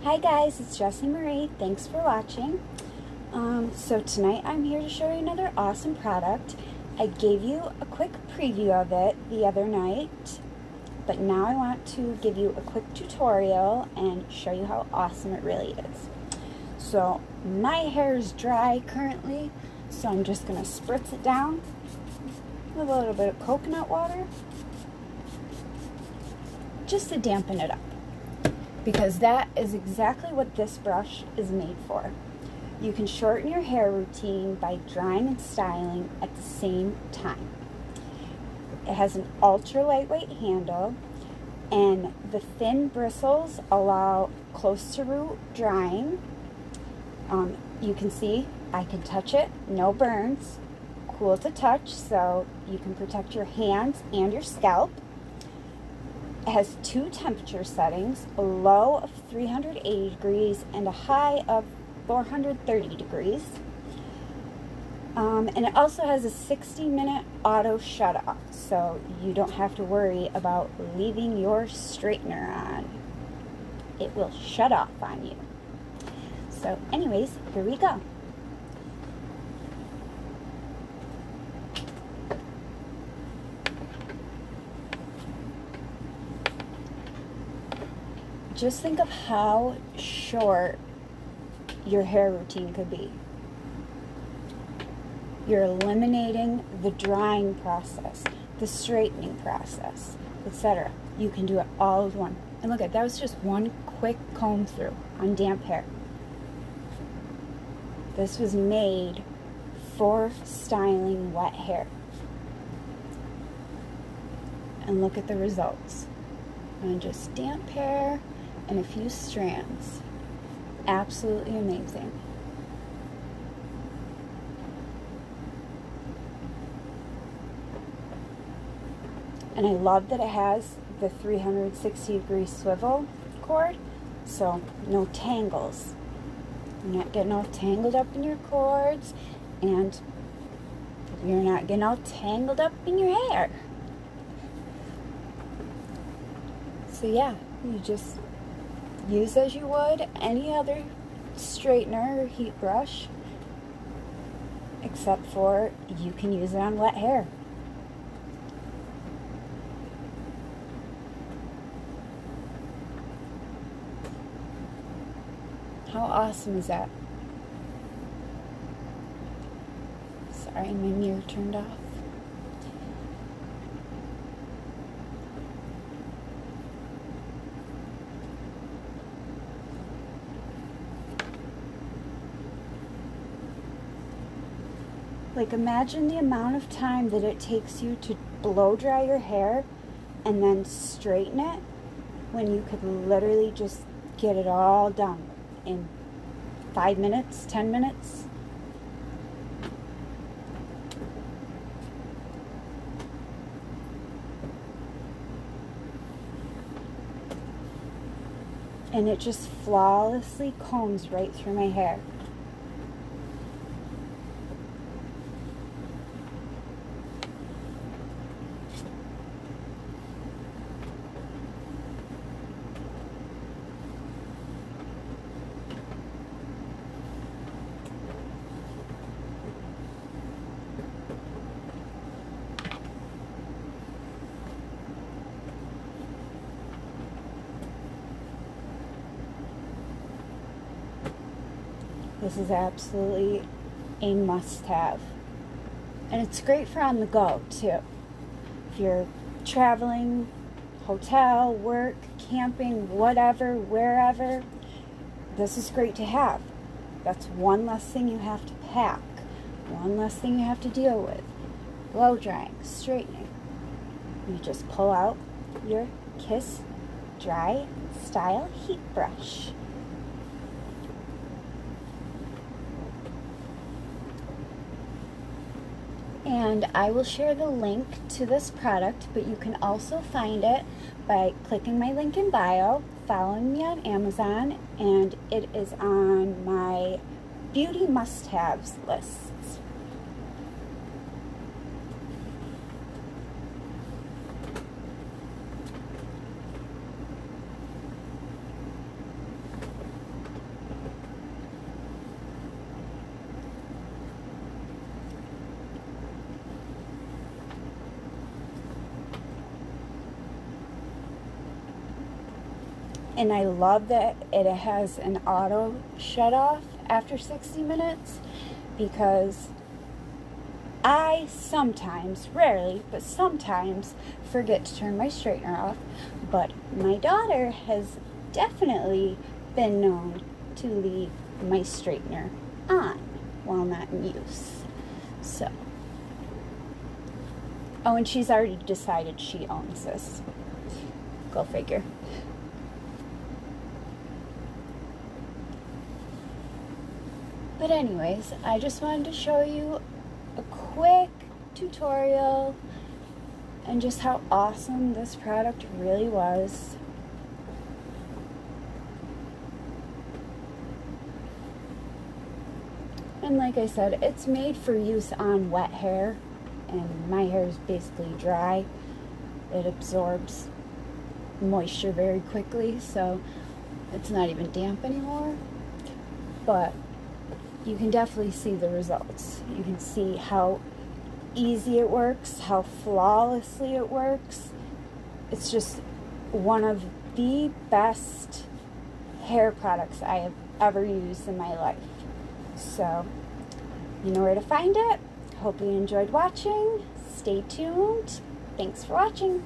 Hi guys, it's Jessie Marie. Thanks for watching. So tonight I'm here to show you another awesome product. I gave you a quick preview of it the other night, but now I want to give you a quick tutorial and show you how awesome it really is. So my hair is dry currently, so I'm just going to spritz it down with a little bit of coconut water just to dampen it up, because that is exactly what this brush is made for. You can shorten your hair routine by drying and styling at the same time. It has an ultra lightweight handle, and the thin bristles allow close to root drying. You can see I can touch it, no burns, cool to touch, so you can protect your hands and your scalp. It has two temperature settings, a low of 380 degrees and a high of 430 degrees. And it also has a 60-minute auto shut-off, so you don't have to worry about leaving your straightener on. It will shut off on you. So anyways, here we go. Just think of how short your hair routine could be. You're eliminating the drying process, the straightening process, etc. You can do it all with one. And look at that, was just one quick comb through on damp hair. This was made for styling wet hair. And look at the results on just damp hair and a few strands. Absolutely amazing. And I love that it has the 360-degree swivel cord, so no tangles. You're not getting all tangled up in your cords, and you're not getting all tangled up in your hair. So yeah, you just use as you would any other straightener or heat brush, except for you can use it on wet hair. How awesome is that? Sorry, my mirror turned off. Like, imagine the amount of time that it takes you to blow dry your hair and then straighten it, when you could literally just get it all done in 5 minutes, 10 minutes. And it just flawlessly combs right through my hair. This is absolutely a must-have. And it's great for on the go, too. If you're traveling, hotel, work, camping, whatever, wherever, this is great to have. That's one less thing you have to pack, one less thing you have to deal with. Blow drying, straightening. You just pull out your Kiss Dry Style Heat Brush. And I will share the link to this product, but you can also find it by clicking my link in bio, following me on Amazon, and it is on my beauty must-haves lists. And I love that it has an auto shut off after 60 minutes, because I sometimes, rarely, but sometimes forget to turn my straightener off. But my daughter has definitely been known to leave my straightener on while not in use. So, oh, and she's already decided she owns this. Go figure. But anyways, I just wanted to show you a quick tutorial and just how awesome this product really was. And like I said, it's made for use on wet hair, and my hair is basically dry. It absorbs moisture very quickly, so it's not even damp anymore. But you can definitely see the results. You can see how easy it works, how flawlessly it works. It's just one of the best hair products I have ever used in my life. So, you know where to find it. Hope you enjoyed watching. Stay tuned. Thanks for watching.